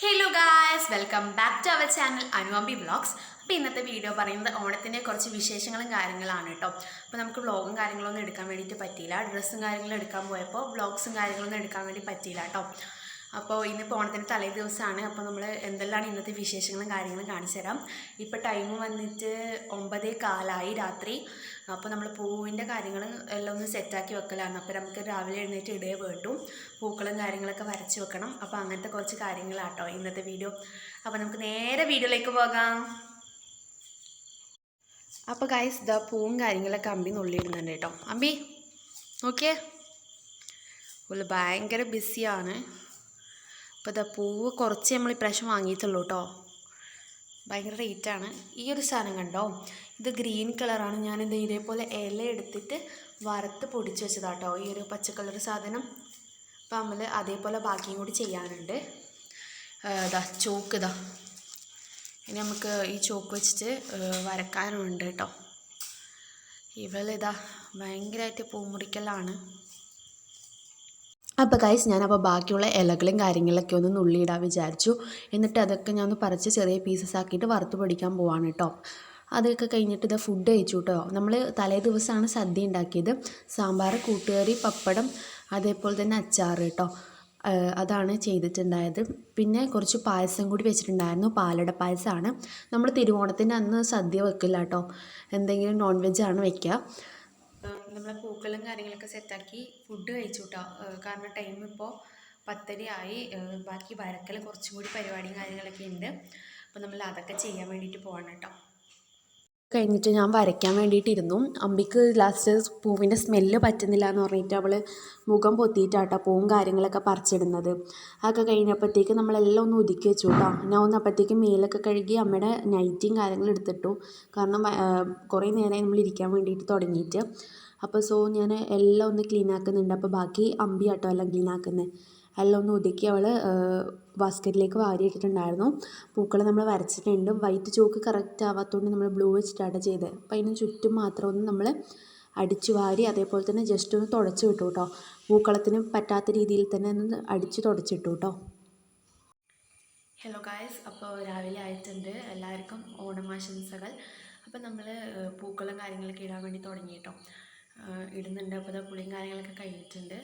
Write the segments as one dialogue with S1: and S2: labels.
S1: Hello guys, welcome back to our channel Anuvampi vlogs. അപ്പോൾ ഇന്നത്തെ video പറയുന്നത് ഓണത്തിൻ്റെ കുറച്ച് വിശേഷങ്ങളും കാര്യങ്ങളാണ് കേട്ടോ. അപ്പോൾ നമുക്ക് വ്ളോഗും കാര്യങ്ങളൊന്നും എടുക്കാൻ വേണ്ടിയിട്ട് പറ്റിയില്ല. ഡ്രസ്സും കാര്യങ്ങളും എടുക്കാൻ പോയപ്പോൾ വ്ളോഗ്സും കാര്യങ്ങളൊന്നും എടുക്കാൻ വേണ്ടി പറ്റിയില്ല കേട്ടോ. അപ്പോൾ ഇന്നിപ്പോൾ ഓണത്തിൻ്റെ തലേ ദിവസമാണ്. അപ്പോൾ നമ്മൾ എന്തെല്ലാം ഇന്നത്തെ വിശേഷങ്ങളും കാര്യങ്ങളും കാണിച്ചു തരാം. ഇപ്പോൾ ടൈം വന്നിട്ട് 9:15 രാത്രി. അപ്പോൾ നമ്മൾ പൂവിൻ്റെ കാര്യങ്ങൾ എല്ലാം ഒന്ന് സെറ്റാക്കി വെക്കലാണ്. അപ്പോൾ നമുക്ക് രാവിലെ എഴുന്നേറ്റ് ഇടയെ വേണ്ടും പൂക്കളും കാര്യങ്ങളൊക്കെ വരച്ച് വെക്കണം. അപ്പോൾ അങ്ങനത്തെ കുറച്ച് കാര്യങ്ങളാട്ടോ ഇന്നത്തെ വീഡിയോ. അപ്പോൾ നമുക്ക് നേരെ വീഡിയോയിലേക്ക് പോകാം. അപ്പോൾ ഗൈസ്, ഇതാ പൂവും കാര്യങ്ങളൊക്കെ അമ്പി നുള്ളിയിടുന്നുണ്ട് കേട്ടോ. അമ്പി നോക്കിയേ, പുള്ളി ഭയങ്കര ബിസിയാണ്. അപ്പോൾ ഇതാ പൂവ് കുറച്ച് നമ്മൾ ഇപ്രാവശ്യം വാങ്ങിയിട്ടുള്ളൂ കേട്ടോ. ഭയങ്കര റേറ്റാണ്. ഈ ഒരു സാധനം കണ്ടോ, ഇത് ഗ്രീൻ കളറാണ്. ഞാനിത് ഇതേപോലെ ഇല എടുത്തിട്ട് വറുത്ത് പൊടിച്ച് വെച്ചതാട്ടോ, ഈ ഒരു പച്ച കളർ സാധനം. അപ്പോൾ നമ്മൾ അതേപോലെ ബാക്കിയും കൂടി ചെയ്യാനുണ്ട്. ഇതാ ചോക്ക്, ഇതാ ഇനി നമുക്ക് ഈ ചോക്ക് വെച്ചിട്ട് വരക്കാനുണ്ട് കേട്ടോ. ഇവളിതാ ഭയങ്കരമായിട്ട് പൂമുറിക്കലാണ്. അപ്പോൾ ഗൈസ്, ഞാനപ്പോൾ ബാക്കിയുള്ള ഇലകളും കാര്യങ്ങളൊക്കെ ഒന്ന് നുള്ളിയിടാൻ വിചാരിച്ചു. എന്നിട്ട് അതൊക്കെ ഞാൻ ഒന്ന് പറിച്ച് ചെറിയ പീസസ് ആക്കിയിട്ട് വറുത്ത് പൊടിക്കാൻ പോവാണ് കേട്ടോ. അതൊക്കെ കഴിഞ്ഞിട്ട് ഇത് ഫുഡ് കഴിച്ചു കേട്ടോ. നമ്മൾ തലേ ദിവസമാണ് സദ്യ ഉണ്ടാക്കിയത്. സാമ്പാർ, കൂട്ടുകറി, പപ്പടം, അതേപോലെ തന്നെ അച്ചാർ കേട്ടോ. അതാണ് ചെയ്തിട്ടുണ്ടായത്. പിന്നെ കുറച്ച് പായസം കൂടി വെച്ചിട്ടുണ്ടായിരുന്നു. പാലട പായസമാണ്. നമ്മൾ തിരുവോണത്തിൻ്റെ അന്ന് സദ്യ വെക്കില്ല കേട്ടോ, എന്തെങ്കിലും നോൺ വെജാണ് വയ്ക്കുക. നമ്മളെ പൂക്കളും കാര്യങ്ങളൊക്കെ സെറ്റാക്കി ഫുഡ് കഴിച്ചു കേട്ടോ. കാരണം ടൈം ഇപ്പോൾ 10:30 ആയി. ബാക്കി വരക്കൽ കുറച്ചും കൂടി പരിപാടിയും കാര്യങ്ങളൊക്കെ ഉണ്ട്. അപ്പോൾ നമ്മൾ അതൊക്കെ ചെയ്യാൻ വേണ്ടിയിട്ട് പോകണം കേട്ടോ. കഴിഞ്ഞിട്ട് ഞാൻ വരയ്ക്കാൻ വേണ്ടിയിട്ടിരുന്നു. അമ്പിക്ക് ലാസ്റ്റ് പൂവിൻ്റെ സ്മെല്ല് പറ്റുന്നില്ല എന്ന് പറഞ്ഞിട്ട് അവൾ മുഖം പൊത്തിയിട്ടാട്ടോ പൂവും കാര്യങ്ങളൊക്കെ പറിച്ചിടുന്നത്. അതൊക്കെ കഴിഞ്ഞപ്പോഴത്തേക്ക് നമ്മളെല്ലാം ഒന്ന് ഒതുക്കി വെച്ചു കേട്ടോ. ഞാൻ ഒന്ന് അപ്പോഴത്തേക്ക് മേലൊക്കെ കഴുകി അമ്മയുടെ നൈറ്റിയും കാര്യങ്ങളും എടുത്തിട്ടു. കാരണം കുറേ നേരമായി നമ്മൾ ഇരിക്കാൻ വേണ്ടിയിട്ട് തുടങ്ങിയിട്ട്. അപ്പോൾ ഞാൻ എല്ലാം ഒന്ന് ക്ലീൻ ആക്കുന്നുണ്ട്. അപ്പോൾ ബാക്കി അമ്പി ആട്ടോ എല്ലാം ക്ലീൻ ആക്കുന്നത്. എല്ലാം ഒന്ന് ഒതുക്കി അവൾ ബാസ്ക്കറ്റിലേക്ക് വാരി ഇട്ടിട്ടുണ്ടായിരുന്നു. പൂക്കൾ നമ്മൾ വരച്ചിട്ടുണ്ട്. വൈറ്റ് ചോക്ക് കറക്റ്റ് ആവാത്തതുകൊണ്ട് നമ്മൾ ബ്ലൂ വെച്ചിട്ടാണ് ചെയ്തത്. അപ്പോൾ അതിന് ചുറ്റും മാത്രം ഒന്ന് നമ്മൾ അടിച്ചു വാരി അതേപോലെ തന്നെ ജസ്റ്റ് ഒന്ന് തുടച്ച് വിട്ടു കേട്ടോ. പൂക്കളത്തിന് പറ്റാത്ത രീതിയിൽ തന്നെ ഒന്ന് അടിച്ച് തുടച്ചിട്ടു കേട്ടോ. ഹലോ ഗായ്സ്, അപ്പോൾ രാവിലെ ആയിട്ടുണ്ട്. എല്ലാവർക്കും ഓണമാശംസകൾ. അപ്പോൾ നമ്മൾ പൂക്കളും കാര്യങ്ങളൊക്കെ ഇടാൻ വേണ്ടി തുടങ്ങി കേട്ടോ. ഇടുന്നുണ്ട്. അപ്പോൾ അത് പുളിയും കാര്യങ്ങളൊക്കെ കഴിഞ്ഞിട്ടുണ്ട്.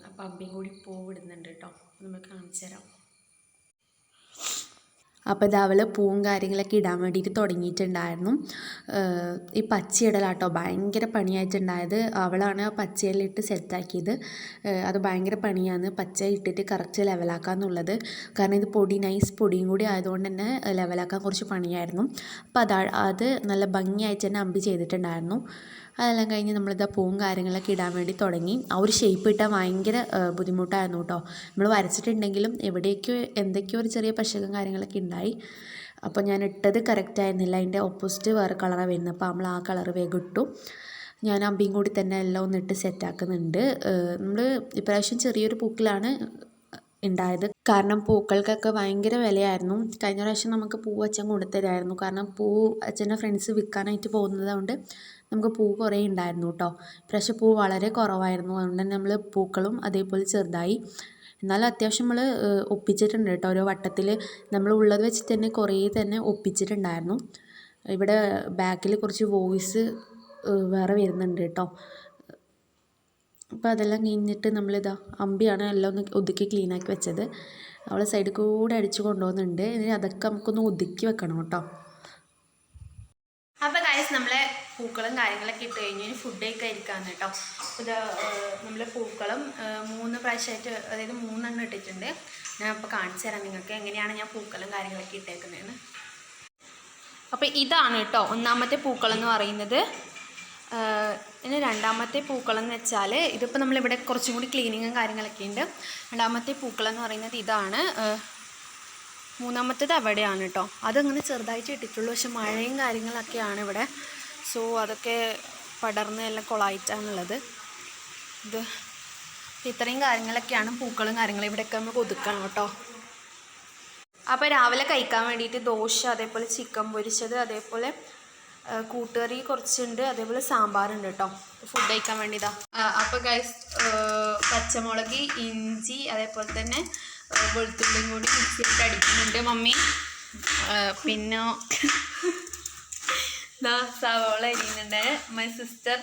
S1: അപ്പോൾ അമ്പിയും കൂടി പൂവിടുന്നുണ്ട് കേട്ടോ. നമുക്ക് കാണിച്ചു തരാം. അപ്പോൾ ഇത് അവൾ പൂവും കാര്യങ്ങളൊക്കെ ഇടാൻ വേണ്ടിയിട്ട് തുടങ്ങിയിട്ടുണ്ടായിരുന്നു. ഈ പച്ചയിടലാട്ടോ ഭയങ്കര പണിയായിട്ടുണ്ടായത്. അവളാണ് പച്ചയിലിട്ട് സെറ്റാക്കിയത്. അത് ഭയങ്കര പണിയാണ് പച്ച ഇട്ടിട്ട് കറക്റ്റ് ലെവലാക്കാന്നുള്ളത്. കാരണം ഇത് പൊടി നൈസ് പൊടിയും കൂടി ആയതുകൊണ്ട് തന്നെ ലെവലാക്കാൻ കുറച്ച് പണിയായിരുന്നു. അപ്പോൾ അത് നല്ല ഭംഗിയായിട്ട് തന്നെ അമ്പി ചെയ്തിട്ടുണ്ടായിരുന്നു. അതെല്ലാം കഴിഞ്ഞ് നമ്മളിതാ പൂവും കാര്യങ്ങളൊക്കെ ഇടാൻ വേണ്ടി തുടങ്ങി. ആ ഒരു ഷേപ്പ് ഇട്ടാൽ ഭയങ്കര ബുദ്ധിമുട്ടായിരുന്നു കേട്ടോ. നമ്മൾ വരച്ചിട്ടുണ്ടെങ്കിലും എവിടേക്കോ എന്തൊക്കെയോ ഒരു ചെറിയ പശകം കാര്യങ്ങളൊക്കെ ഉണ്ടായി. അപ്പോൾ ഞാൻ ഇട്ടത് കറക്റ്റ് ആയിരുന്നില്ല. അതിൻ്റെ ഓപ്പോസിറ്റ് വേറെ കളറാണ് വരുന്നത്. അപ്പോൾ നമ്മൾ ആ കളർ വേഗം ഇട്ടു. ഞാൻ അമ്പിയും കൂടി തന്നെ എല്ലാം ഒന്നിട്ട് സെറ്റാക്കുന്നുണ്ട്. നമ്മൾ ഇപ്രാവശ്യം ചെറിയൊരു പൂക്കളാണ് ഉണ്ടായത്. കാരണം പൂക്കൾക്കൊക്കെ ഭയങ്കര വിലയായിരുന്നു. കഴിഞ്ഞ പ്രാവശ്യം നമുക്ക് പൂ അച്ഛൻ കൊണ്ടുതരായിരുന്നു. കാരണം പൂ അച്ഛൻ്റെ ഫ്രണ്ട്സ് വിൽക്കാനായിട്ട് പോകുന്നത് കൊണ്ട് നമുക്ക് പൂ കുറേ ഉണ്ടായിരുന്നു കേട്ടോ. ഇപ്രാവശ്യം പൂ വളരെ കുറവായിരുന്നു. അതുകൊണ്ട് തന്നെ നമ്മൾ പൂക്കളും അതേപോലെ ചെറുതായി. എന്നാലും അത്യാവശ്യം നമ്മൾ ഒപ്പിച്ചിട്ടുണ്ട് കേട്ടോ. ഓരോ വട്ടത്തിൽ നമ്മൾ ഉള്ളത് വെച്ചിട്ട് തന്നെ കുറേ തന്നെ ഒപ്പിച്ചിട്ടുണ്ടായിരുന്നു. ഇവിടെ ബാക്കിൽ കുറച്ച് വോയിസ് വേറെ വരുന്നുണ്ട് കേട്ടോ. അപ്പോൾ അതെല്ലാം കഴിഞ്ഞിട്ട് നമ്മളിതാ അമ്പിയാണ് എല്ലാം ഒന്ന് ഒതുക്കി ക്ലീനാക്കി വെച്ചത്. അവൾ സൈഡിൽ കൂടെ അടിച്ച് കൊണ്ടുപോകുന്നുണ്ട്. ഇനി അതൊക്കെ നമുക്കൊന്ന് ഒതുക്കി വെക്കണം കേട്ടോ. അപ്പോൾ ഗൈസ്, നമ്മളെ പൂക്കളും കാര്യങ്ങളൊക്കെ ഇട്ട് കഴിഞ്ഞ് ഫുഡൊക്കെ ഇരിക്കാന്ന് കേട്ടോ. ഇത് നമ്മൾ പൂക്കളും 3 പ്രാവശ്യമായിട്ട്, അതായത് 3 എണ്ണം ഇട്ടിട്ടുണ്ട്. ഞാൻ അപ്പോൾ കാണിച്ചു തരാം നിങ്ങൾക്ക് എങ്ങനെയാണ് ഞാൻ പൂക്കളും കാര്യങ്ങളൊക്കെ ഇട്ടേക്കുന്നതെന്ന്. അപ്പോൾ ഇതാണ് കേട്ടോ ഒന്നാമത്തെ പൂക്കളെന്ന് പറയുന്നത്. ഇനി രണ്ടാമത്തെ പൂക്കളെന്ന് വെച്ചാൽ ഇതിപ്പോൾ നമ്മളിവിടെ കുറച്ചും കൂടി ക്ലീനിങ്ങും കാര്യങ്ങളൊക്കെ ഉണ്ട്. രണ്ടാമത്തെ പൂക്കളെന്ന് പറയുന്നത് ഇതാണ്. മൂന്നാമത്തേത് അവിടെയാണ് കേട്ടോ. അതങ്ങനെ ചെറുതായിട്ട് ഇട്ടിട്ടുള്ളൂ. പക്ഷെ മഴയും കാര്യങ്ങളൊക്കെയാണ് ഇവിടെ. അതൊക്കെ പടർന്ന് എല്ലാം കൊളായിട്ടാണുള്ളത്. ഇത് ഇത്രയും കാര്യങ്ങളൊക്കെയാണ് പൂക്കളും കാര്യങ്ങളും. ഇവിടെയൊക്കെ നമുക്ക് ഒതുക്കണം കേട്ടോ. അപ്പോൾ രാവിലെ കഴിക്കാൻ വേണ്ടിയിട്ട് ദോശ, അതേപോലെ ചിക്കൻ പൊരിച്ചത്, അതേപോലെ കൂട്ടുകറി കുറച്ചുണ്ട്, അതേപോലെ സാമ്പാറുണ്ട് കേട്ടോ. ഫുഡ് കഴിക്കാൻ വേണ്ടിയതാ. അപ്പോൾ ഗൈസ്, പച്ചമുളക്, ഇഞ്ചി, അതേപോലെ തന്നെ
S2: വെളുത്തുള്ളിയും കൂടി മിക്സിയിട്ട് അടിക്കുന്നുണ്ട് മമ്മി. പിന്നെ സവോള അരിയുന്നുണ്ട്. മൈ സിസ്റ്റർ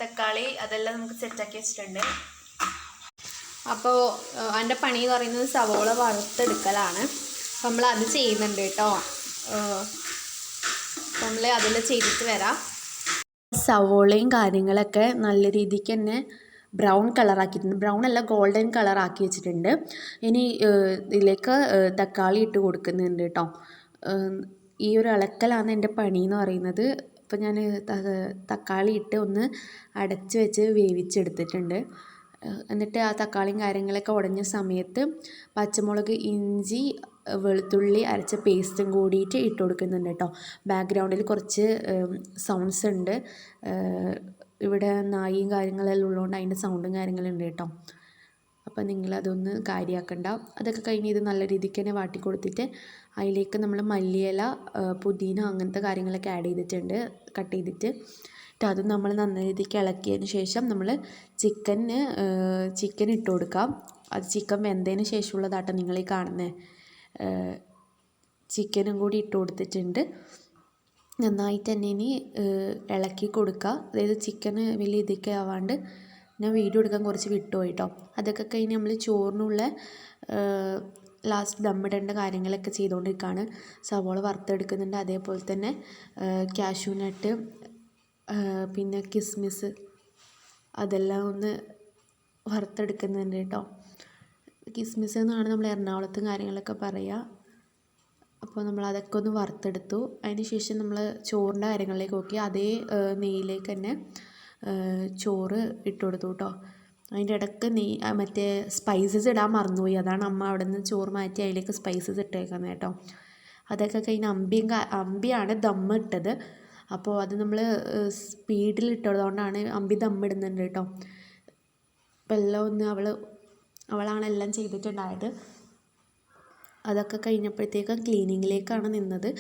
S2: തക്കാളി അതെല്ലാം നമുക്ക് സെറ്റാക്കി വെച്ചിട്ടുണ്ട്. അപ്പോൾ എൻ്റെ പണി എന്ന് പറയുന്നത് സവോള വറുത്തെടുക്കലാണ്. അപ്പം നമ്മൾ അത് ചെയ്യുന്നുണ്ട് കേട്ടോ. നമ്മൾ അതിൽ ചെയ്തിട്ട് വരാം.
S1: സവോളയും കാര്യങ്ങളൊക്കെ നല്ല രീതിക്ക് തന്നെ ബ്രൗൺ കളറാക്കിയിട്ടുണ്ട്. ബ്രൗൺ അല്ല, ഗോൾഡൻ കളറാക്കി വെച്ചിട്ടുണ്ട്. ഇനി ഇതിലേക്ക് തക്കാളി ഇട്ട് കൊടുക്കുന്നുണ്ട് കേട്ടോ. ഈ ഒരു ഇളക്കലാണ് എൻ്റെ പണി എന്ന് പറയുന്നത്. അപ്പോൾ ഞാൻ തക്കാളി ഇട്ട് ഒന്ന് അടച്ച് വെച്ച് വേവിച്ചെടുത്തിട്ടുണ്ട്. എന്നിട്ട് ആ തക്കാളിയും കാര്യങ്ങളൊക്കെ ഉടഞ്ഞ സമയത്ത് പച്ചമുളക്, ഇഞ്ചി, വെളുത്തുള്ളി അരച്ച പേസ്റ്റും കൂടിയിട്ട് ഇട്ട് കൊടുക്കുന്നുണ്ട് കേട്ടോ. ബാക്ക്ഗ്രൗണ്ടിൽ കുറച്ച് സൗണ്ട്സ് ഉണ്ട്. ഇവിടെ നായിയും കാര്യങ്ങളെല്ലാം ഉള്ളതുകൊണ്ട് അതിൻ്റെ സൗണ്ടും കാര്യങ്ങളുണ്ട് കേട്ടോ. അപ്പം നിങ്ങളതൊന്ന് കാര്യമാക്കണ്ട. അതൊക്കെ കഴിഞ്ഞ് ഇത് നല്ല രീതിക്ക് തന്നെ വാട്ടി കൊടുത്തിട്ട് അതിലേക്ക് നമ്മൾ മല്ലിയില, പുതിന അങ്ങനത്തെ കാര്യങ്ങളൊക്കെ ആഡ് ചെയ്തിട്ടുണ്ട്, കട്ട് ചെയ്തിട്ട്. അത് നമ്മൾ നല്ല രീതിക്ക് ഇളക്കിയതിന് ശേഷം നമ്മൾ ചിക്കൻ ഇട്ട് കൊടുക്കാം. അത് ചിക്കൻ വെന്തതിന് ശേഷമുള്ളതാട്ടോ നിങ്ങൾ ഈ കാണുന്നത്. ചിക്കനും കൂടി ഇട്ട് കൊടുത്തിട്ടുണ്ട്. നന്നായിട്ട് തന്നെ ഇനി ഇളക്കി കൊടുക്കുക. അതായത് ചിക്കന് വലിയ ഇതൊക്കെ ആവാണ്ട് ഞാൻ വീഡിയോ എടുക്കാൻ കുറച്ച് വിട്ടുപോയി കേട്ടോ. അതൊക്കെ കഴിഞ്ഞ് നമ്മൾ ചോറിനുള്ള ലാസ്റ്റ് ദമ്മിടേണ്ട കാര്യങ്ങളൊക്കെ ചെയ്തുകൊണ്ടിരിക്കുകയാണ്. സവോള വറുത്തെടുക്കുന്നുണ്ട്. അതേപോലെ തന്നെ കാഷ്യൂ നട്ട്, പിന്നെ കിസ്മിസ് അതെല്ലാം ഒന്ന് വറുത്തെടുക്കുന്നുണ്ട് കേട്ടോ. കിസ്മിസ് എന്നാണ് നമ്മൾ എറണാകുളത്തും കാര്യങ്ങളൊക്കെ പറയുക. അപ്പോൾ നമ്മൾ അതൊക്കെ ഒന്ന് വറുത്തെടുത്തു. അതിന് ശേഷം നമ്മൾ ചോറിൻ്റെ കാര്യങ്ങളിലേക്ക് നോക്കി. അതേ നെയ്യിലേക്ക് തന്നെ ചോറ് ഇട്ട് കൊടുത്തു കേട്ടോ. അതിൻ്റെ ഇടയ്ക്ക് മറ്റേ സ്പൈസസ് ഇടാൻ മറന്നുപോയി. അതാണ് അമ്മ അവിടെ നിന്ന് ചോറ് മാറ്റി അതിലേക്ക് സ്പൈസസ് ഇട്ടേക്കുന്നത് കേട്ടോ. അതൊക്കെ കഴിഞ്ഞ് അമ്പിയാണ് ദമ്മ് ഇട്ടത്. അപ്പോൾ അത് നമ്മൾ സ്പീഡിൽ ഇട്ടതുകൊണ്ടാണ് അമ്പി ദമ്മിടുന്നുണ്ട് കേട്ടോ. അപ്പോൾ എല്ലാം ഒന്ന് അവളാണ് എല്ലാം ചെയ്തിട്ടുണ്ടായത്. അതൊക്കെ കഴിഞ്ഞപ്പോഴത്തേക്കും ക്ലീനിങ്ങിലേക്കാണ് നിന്നത്.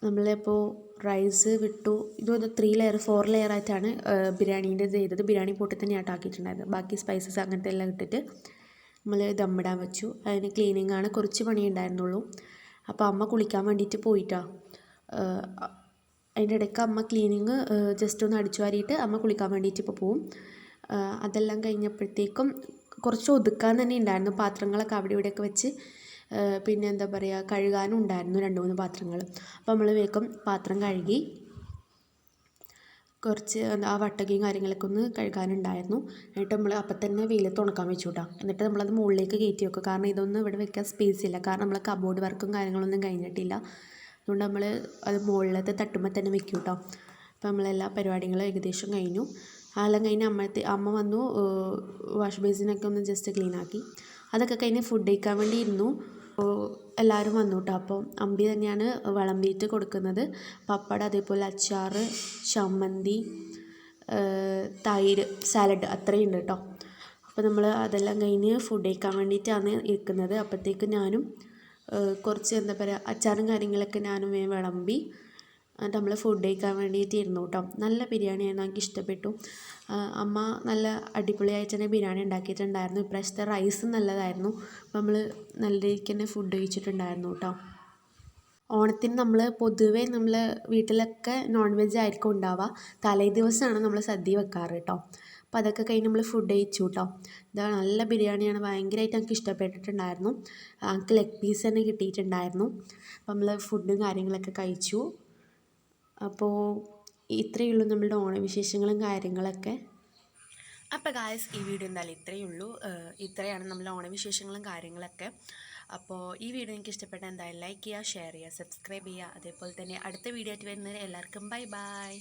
S1: നമ്മളിപ്പോൾ റൈസ് വിട്ടു. ഇതൊരു 3 ലെയർ 4 ലെയർ ആയിട്ടാണ് ബിരിയാണീൻ്റെ ചെയ്തത്. ബിരിയാണി പോട്ടിൽ തന്നെയാണ് ആക്കിയിട്ടുണ്ടായത്. ബാക്കി സ്പൈസസ് അങ്ങനത്തെ എല്ലാം ഇട്ടിട്ട് നമ്മൾ ദമ്മിടാൻ വെച്ചു. അതിന് ക്ലീനിങ്ങാണ് കുറച്ച് പണി ഉണ്ടായിരുന്നുള്ളൂ. അപ്പോൾ അമ്മ കുളിക്കാൻ വേണ്ടിയിട്ട് പോയിട്ടാണ്. അതിൻ്റെ ഇടയ്ക്ക് അമ്മ ക്ലീനിങ് ജസ്റ്റ് ഒന്ന് അടിച്ചു വാരിയിട്ട് അമ്മ കുളിക്കാൻ വേണ്ടിയിട്ട് ഇപ്പോൾ പോവും. അതെല്ലാം കഴിഞ്ഞപ്പോഴത്തേക്കും കുറച്ച് ഒതുക്കാൻ തന്നെ ഉണ്ടായിരുന്നു. പാത്രങ്ങളൊക്കെ അവിടെ ഇവിടെയൊക്കെ വെച്ച് പിന്നെ എന്താ പറയുക, കഴുകാനും ഉണ്ടായിരുന്നു 2-3 പാത്രങ്ങൾ. അപ്പോൾ നമ്മൾ വേഗം പാത്രം കഴുകി കുറച്ച് ആ വട്ടകയും കാര്യങ്ങളൊക്കെ ഒന്ന് കഴുകാനുണ്ടായിരുന്നു. എന്നിട്ട് നമ്മൾ അപ്പം തന്നെ വെയിലത്ത് ഉണക്കാൻ വെച്ചു കേട്ടോ. എന്നിട്ട് നമ്മളത് മുകളിലേക്ക് കയറ്റി വെക്കും. കാരണം ഇതൊന്നും ഇവിടെ വെക്കാൻ സ്പേസ് ഇല്ല. കാരണം നമ്മൾ കബോർഡ് വർക്കും കാര്യങ്ങളൊന്നും കഴിഞ്ഞിട്ടില്ല. അതുകൊണ്ട് നമ്മൾ അത് മുകളിലത്തെ തട്ടുമ്പോൾ തന്നെ വെക്കും കേട്ടോ. അപ്പോൾ നമ്മളെല്ലാ പരിപാടികളും ഏകദേശം കഴിഞ്ഞു. അതെല്ലാം കഴിഞ്ഞ് അമ്മ വന്നു. വാഷ് ബേസിനൊക്കെ ഒന്ന് ജസ്റ്റ് ക്ലീൻ ആക്കി. അതൊക്കെ കഴിഞ്ഞ് ഫുഡ് കഴിക്കാൻ വേണ്ടി ഇരുന്നു. എല്ലാവരും വന്നു കേട്ടോ. അപ്പോൾ അമ്പി തന്നെയാണ് വിളമ്പിയിട്ട് കൊടുക്കുന്നത്. പപ്പടം, അതേപോലെ അച്ചാർ, ചമ്മന്തി, തൈര്, സാലഡ് അത്രയും ഉണ്ട് കേട്ടോ. അപ്പോൾ നമ്മൾ അതെല്ലാം കഴിഞ്ഞ് ഫുഡ് കഴിക്കാൻ വേണ്ടിയിട്ടാണ് ഇരിക്കുന്നത്. അപ്പോഴത്തേക്ക് ഞാനും കുറച്ച് എന്താ പറയുക അച്ചാറും കാര്യങ്ങളൊക്കെ ഞാനും വിളമ്പി നമ്മൾ ഫുഡ് കഴിക്കാൻ വേണ്ടിയിട്ട് ഇരുന്നു കേട്ടോ. നല്ല ബിരിയാണിയായിരുന്നു, എനിക്ക് ഇഷ്ടപ്പെട്ടു. അമ്മ നല്ല അടിപൊളിയായിട്ട് തന്നെ ബിരിയാണി ഉണ്ടാക്കിയിട്ടുണ്ടായിരുന്നു. ഇപ്രാവശ്യത്തെ റൈസ് നല്ലതായിരുന്നു. അപ്പോൾ നമ്മൾ നല്ല രീതിക്ക് തന്നെ ഫുഡ് കഴിച്ചിട്ടുണ്ടായിരുന്നു കേട്ടോ. ഓണത്തിന് നമ്മൾ പൊതുവേ നമ്മൾ വീട്ടിലൊക്കെ നോൺ വെജ് ആയിരിക്കും ഉണ്ടാവുക. തലേ ദിവസമാണ് നമ്മൾ സദ്യ വെക്കാറ് കേട്ടോ. അപ്പോൾ അതൊക്കെ കഴിഞ്ഞ് നമ്മൾ ഫുഡ് കഴിച്ചു കേട്ടോ. ഇതാ നല്ല ബിരിയാണിയാണ്, ഭയങ്കരമായിട്ട് എനിക്ക് ഇഷ്ടപ്പെട്ടിട്ടുണ്ടായിരുന്നു. എനിക്ക് ലെഗ് പീസ് തന്നെ കിട്ടിയിട്ടുണ്ടായിരുന്നു. അപ്പോൾ നമ്മൾ ഫുഡും കാര്യങ്ങളൊക്കെ കഴിച്ചു. അപ്പോൾ ഇത്രയേ ഉള്ളൂ നമ്മളുടെ ഓണവിശേഷങ്ങളും കാര്യങ്ങളൊക്കെ. അപ്പോൾ ഗായ്സ്, ഈ വീഡിയോ എന്തായാലും ഇത്രയേ ഉള്ളൂ. ഇത്രയാണ് നമ്മളുടെ ഓണവിശേഷങ്ങളും കാര്യങ്ങളൊക്കെ. അപ്പോൾ ഈ വീഡിയോ എനിക്ക് ഇഷ്ടപ്പെട്ട എന്തായാലും ലൈക്ക് ചെയ്യുക, ഷെയർ ചെയ്യുക, സബ്സ്ക്രൈബ് ചെയ്യുക. അതേപോലെ തന്നെ അടുത്ത വീഡിയോ ആയിട്ട് വരുന്നവരെ എല്ലാവർക്കും ബൈ ബൈ.